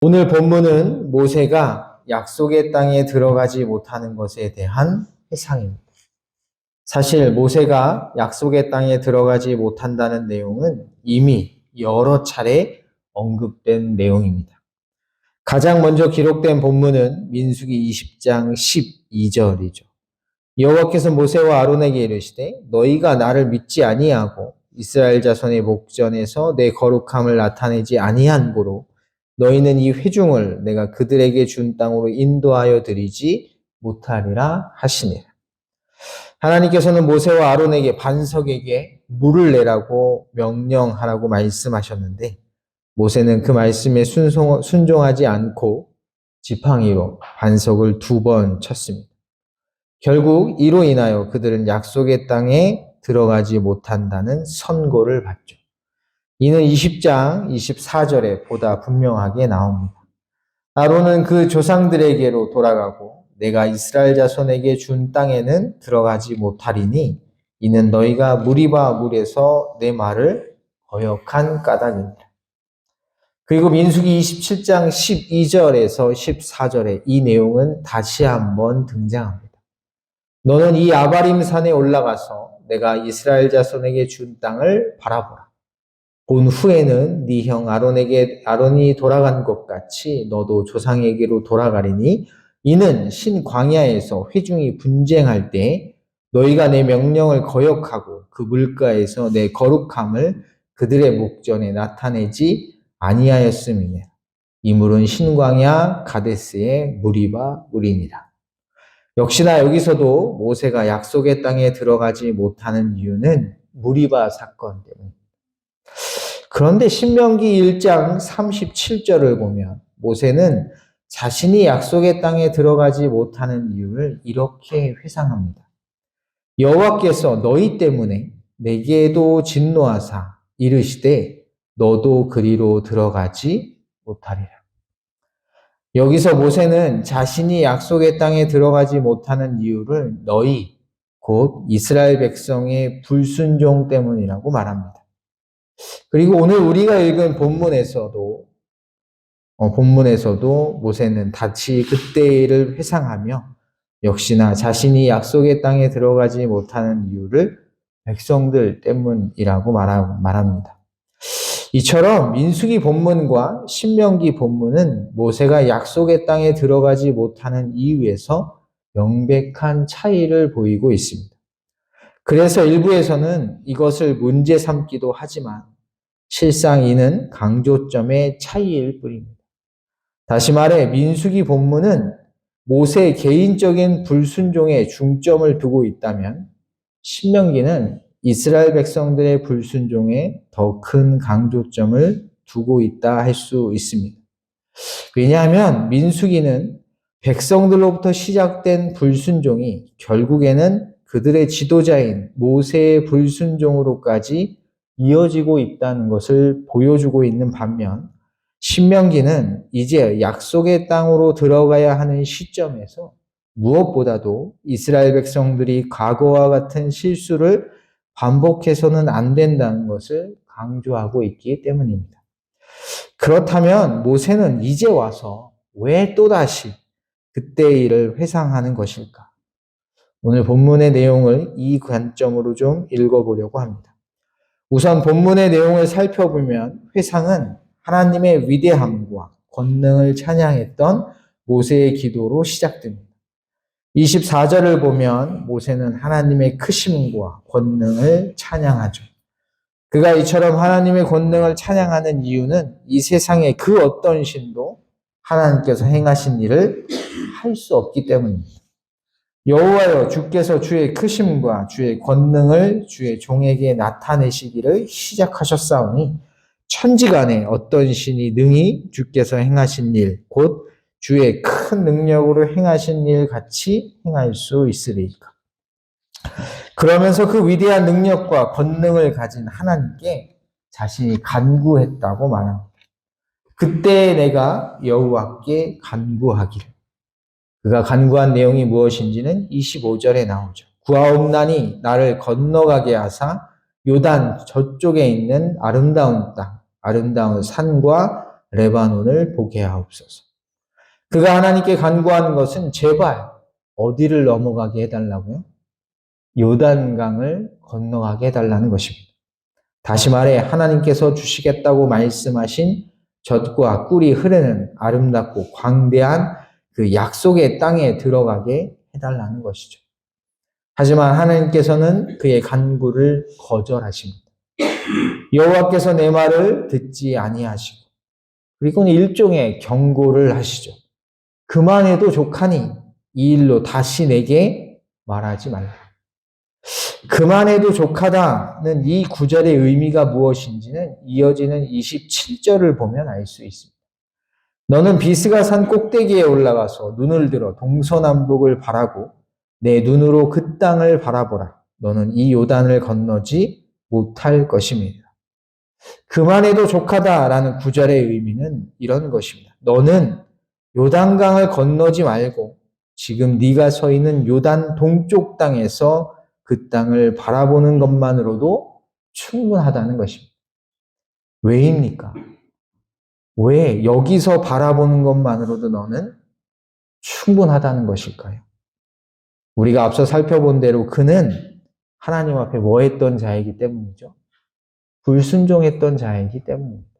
오늘 본문은 모세가 약속의 땅에 들어가지 못하는 것에 대한 회상입니다. 사실 모세가 약속의 땅에 들어가지 못한다는 내용은 이미 여러 차례 언급된 내용입니다. 가장 먼저 기록된 본문은 민수기 20장 12절이죠. 여호와께서 모세와 아론에게 이르시되 너희가 나를 믿지 아니하고 이스라엘 자손의 목전에서 내 거룩함을 나타내지 아니한 고로 너희는 이 회중을 내가 그들에게 준 땅으로 인도하여 드리지 못하리라 하시니라. 하나님께서는 모세와 아론에게 반석에게 물을 내라고 명령하라고 말씀하셨는데 모세는 그 말씀에 순종하지 않고 지팡이로 반석을 2번 쳤습니다. 결국 이로 인하여 그들은 약속의 땅에 들어가지 못한다는 선고를 받죠. 이는 20장 24절에 보다 분명하게 나옵니다. 아론은 그 조상들에게로 돌아가고 내가 이스라엘 자손에게 준 땅에는 들어가지 못하리니 이는 너희가 무리바 물에서 내 말을 거역한 까닭이니라. 그리고 민수기 27장 12절에서 14절에 이 내용은 다시 한번 등장합니다. 너는 이 아바림 산에 올라가서 내가 이스라엘 자손에게 준 땅을 바라보라. 본 후에는 네 형 아론이 돌아간 것 같이 너도 조상에게로 돌아가리니 이는 신 광야에서 회중이 분쟁할 때 너희가 내 명령을 거역하고 그 물가에서 내 거룩함을 그들의 목전에 나타내지 아니하였음이니라. 이 물은 신광야 가데스의 무리바 물이니라. 역시나 여기서도 모세가 약속의 땅에 들어가지 못하는 이유는 무리바 사건 때문입니다. 그런데 신명기 1장 37절을 보면 모세는 자신이 약속의 땅에 들어가지 못하는 이유를 이렇게 회상합니다. 여호와께서 너희 때문에 내게도 진노하사 이르시되 너도 그리로 들어가지 못하리라. 여기서 모세는 자신이 약속의 땅에 들어가지 못하는 이유를 너희 곧 이스라엘 백성의 불순종 때문이라고 말합니다. 그리고 오늘 우리가 읽은 본문에서도 모세는 다시 그때를 회상하며 역시나 자신이 약속의 땅에 들어가지 못하는 이유를 백성들 때문이라고 말합니다. 이처럼 민수기 본문과 신명기 본문은 모세가 약속의 땅에 들어가지 못하는 이유에서 명백한 차이를 보이고 있습니다. 그래서 일부에서는 이것을 문제 삼기도 하지만 실상 이는 강조점의 차이일 뿐입니다. 다시 말해 민수기 본문은 모세의 개인적인 불순종에 중점을 두고 있다면 신명기는 이스라엘 백성들의 불순종에 더 큰 강조점을 두고 있다 할 수 있습니다. 왜냐하면 민수기는 백성들로부터 시작된 불순종이 결국에는 그들의 지도자인 모세의 불순종으로까지 이어지고 있다는 것을 보여주고 있는 반면 신명기는 이제 약속의 땅으로 들어가야 하는 시점에서 무엇보다도 이스라엘 백성들이 과거와 같은 실수를 반복해서는 안 된다는 것을 강조하고 있기 때문입니다. 그렇다면 모세는 이제 와서 왜 또다시 그때의 일을 회상하는 것일까? 오늘 본문의 내용을 이 관점으로 좀 읽어보려고 합니다. 우선 본문의 내용을 살펴보면 회상은 하나님의 위대함과 권능을 찬양했던 모세의 기도로 시작됩니다. 24절을 보면 모세는 하나님의 크심과 권능을 찬양하죠. 그가 이처럼 하나님의 권능을 찬양하는 이유는 이 세상의 그 어떤 신도 하나님께서 행하신 일을 할 수 없기 때문입니다. 여호와여 주께서 주의 크심과 주의 권능을 주의 종에게 나타내시기를 시작하셨사오니 천지간에 어떤 신이 능히 주께서 행하신 일, 곧 주의 큰 능력으로 행하신 일 같이 행할 수 있으리까. 그러면서 그 위대한 능력과 권능을 가진 하나님께 자신이 간구했다고 말합니다. 그때 내가 여호와께 간구하기를. 그가 간구한 내용이 무엇인지는 25절에 나오죠. 구하옵나니 나를 건너가게 하사 요단 저쪽에 있는 아름다운 땅, 아름다운 산과 레바논을 보게 하옵소서. 그가 하나님께 간구하는 것은 제발 어디를 넘어가게 해달라고요? 요단강을 건너가게 해달라는 것입니다. 다시 말해 하나님께서 주시겠다고 말씀하신 젖과 꿀이 흐르는 아름답고 광대한 그 약속의 땅에 들어가게 해달라는 것이죠. 하지만 하나님께서는 그의 간구를 거절하십니다. 여호와께서 내 말을 듣지 아니하시고 그리고는 일종의 경고를 하시죠. 그만해도 족하니 이 일로 다시 내게 말하지 말라. 그만해도 족하다는 이 구절의 의미가 무엇인지는 이어지는 27절을 보면 알 수 있습니다. 너는 비스가 산 꼭대기에 올라가서 눈을 들어 동서남북을 바라고 내 눈으로 그 땅을 바라보라. 너는 이 요단을 건너지 못할 것입니다. 그만해도 족하다라는 구절의 의미는 이런 것입니다. 너는 요단강을 건너지 말고 지금 네가 서 있는 요단 동쪽 땅에서 그 땅을 바라보는 것만으로도 충분하다는 것입니다. 왜입니까? 왜 여기서 바라보는 것만으로도 너는 충분하다는 것일까요? 우리가 앞서 살펴본 대로 그는 하나님 앞에 뭐 했던 자이기 때문이죠? 불순종했던 자이기 때문입니다.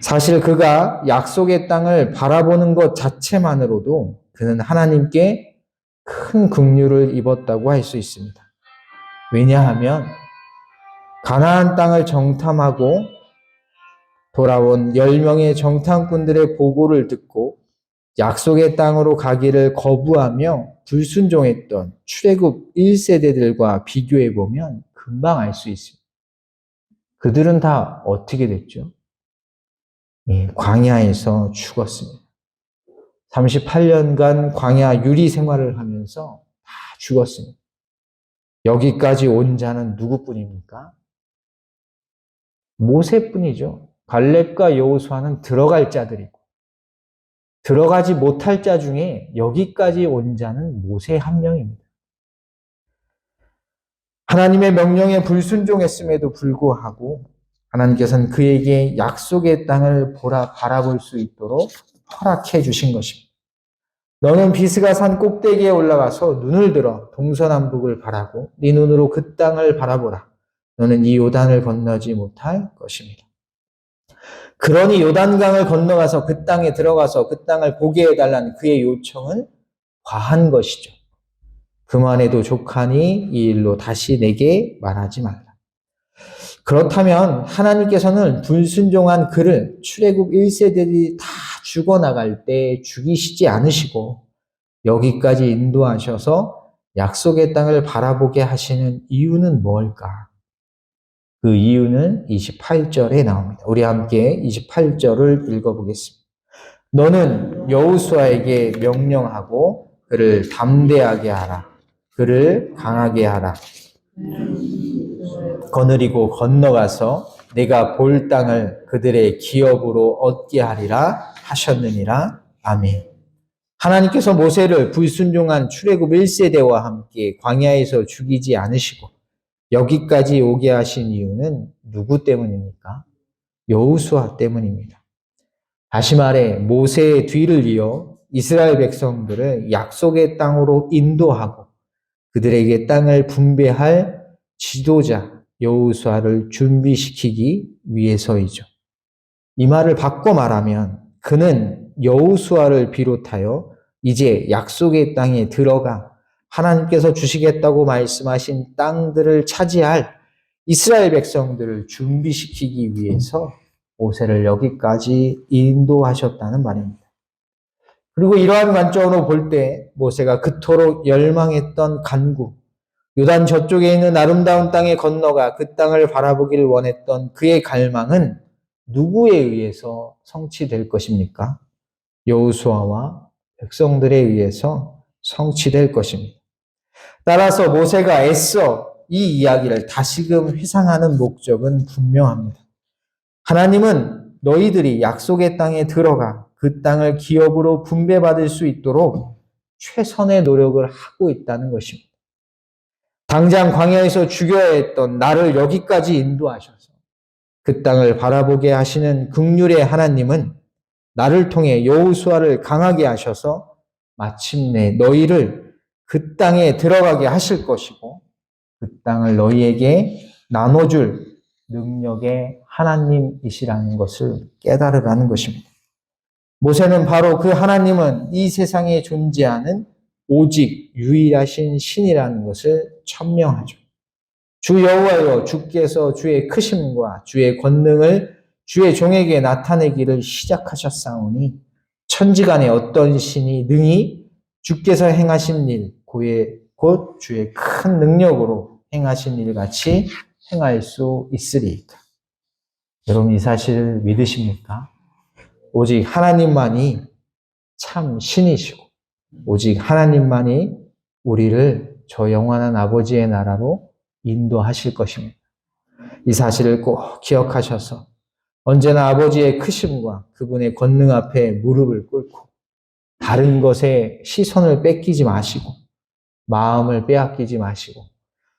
사실 그가 약속의 땅을 바라보는 것 자체만으로도 그는 하나님께 큰 긍휼을 입었다고 할 수 있습니다. 왜냐하면 가나안 땅을 정탐하고 돌아온 10명의 정탐꾼들의 보고를 듣고 약속의 땅으로 가기를 거부하며 불순종했던 출애굽 1세대들과 비교해보면 금방 알 수 있습니다. 그들은 다 어떻게 됐죠? 광야에서 죽었습니다. 38년간 광야 유리 생활을 하면서 다 죽었습니다. 여기까지 온 자는 누구뿐입니까? 모세뿐이죠. 갈렙과 여호수아는 들어갈 자들이고 들어가지 못할 자 중에 여기까지 온 자는 모세 한 명입니다. 하나님의 명령에 불순종했음에도 불구하고 하나님께서는 그에게 약속의 땅을 바라볼 수 있도록 허락해 주신 것입니다. 너는 비스가 산 꼭대기에 올라가서 눈을 들어 동서남북을 바라고 네 눈으로 그 땅을 바라보라. 너는 이 요단을 건너지 못할 것입니다. 그러니 요단강을 건너가서 그 땅에 들어가서 그 땅을 보게 해달라는 그의 요청은 과한 것이죠. 그만해도 족하니 이 일로 다시 내게 말하지 말라. 그렇다면 하나님께서는 불순종한 그를 출애굽 1세대들이 다 죽어나갈 때 죽이시지 않으시고 여기까지 인도하셔서 약속의 땅을 바라보게 하시는 이유는 뭘까? 그 이유는 28절에 나옵니다. 우리 함께 28절을 읽어보겠습니다. 너는 여호수아에게 명령하고 그를 담대하게 하라. 그를 강하게 하라. 거느리고 건너가서 내가 볼 땅을 그들의 기업으로 얻게 하리라 하셨느니라. 아멘. 하나님께서 모세를 불순종한 출애굽 1세대와 함께 광야에서 죽이지 않으시고 여기까지 오게 하신 이유는 누구 때문입니까? 여호수아 때문입니다. 다시 말해 모세의 뒤를 이어 이스라엘 백성들을 약속의 땅으로 인도하고 그들에게 땅을 분배할 지도자 여호수아를 준비시키기 위해서이죠. 이 말을 바꿔 말하면 그는 여호수아를 비롯하여 이제 약속의 땅에 들어가 하나님께서 주시겠다고 말씀하신 땅들을 차지할 이스라엘 백성들을 준비시키기 위해서 모세를 여기까지 인도하셨다는 말입니다. 그리고 이러한 관점으로 볼 때 모세가 그토록 열망했던 간구, 요단 저쪽에 있는 아름다운 땅에 건너가 그 땅을 바라보기를 원했던 그의 갈망은 누구에 의해서 성취될 것입니까? 여호수아와 백성들에 의해서 성취될 것입니다. 따라서 모세가 애써 이 이야기를 다시금 회상하는 목적은 분명합니다. 하나님은 너희들이 약속의 땅에 들어가 그 땅을 기업으로 분배받을 수 있도록 최선의 노력을 하고 있다는 것입니다. 당장 광야에서 죽여야 했던 나를 여기까지 인도하셔서 그 땅을 바라보게 하시는 긍휼의 하나님은 나를 통해 여호수아를 강하게 하셔서 마침내 너희를 그 땅에 들어가게 하실 것이고 그 땅을 너희에게 나눠줄 능력의 하나님이시라는 것을 깨달으라는 것입니다. 모세는 바로 그 하나님은 이 세상에 존재하는 오직 유일하신 신이라는 것을 천명하죠. 주 여호와여, 주께서 주의 크심과 주의 권능을 주의 종에게 나타내기를 시작하셨사오니 천지간에 어떤 신이 능히 주께서 행하신 일, 곧 주의 큰 능력으로 행하신 일 같이 행할 수 있으리이다. 여러분, 이 사실을 믿으십니까? 오직 하나님만이 참 신이시고 오직 하나님만이 우리를 저 영원한 아버지의 나라로 인도하실 것입니다. 이 사실을 꼭 기억하셔서 언제나 아버지의 크심과 그분의 권능 앞에 무릎을 꿇고 다른 것에 시선을 뺏기지 마시고 마음을 빼앗기지 마시고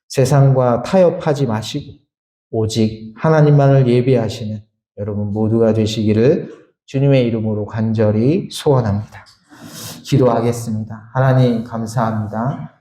세상과 타협하지 마시고 오직 하나님만을 예배하시는 여러분 모두가 되시기를 주님의 이름으로 간절히 소원합니다. 기도하겠습니다. 하나님 감사합니다.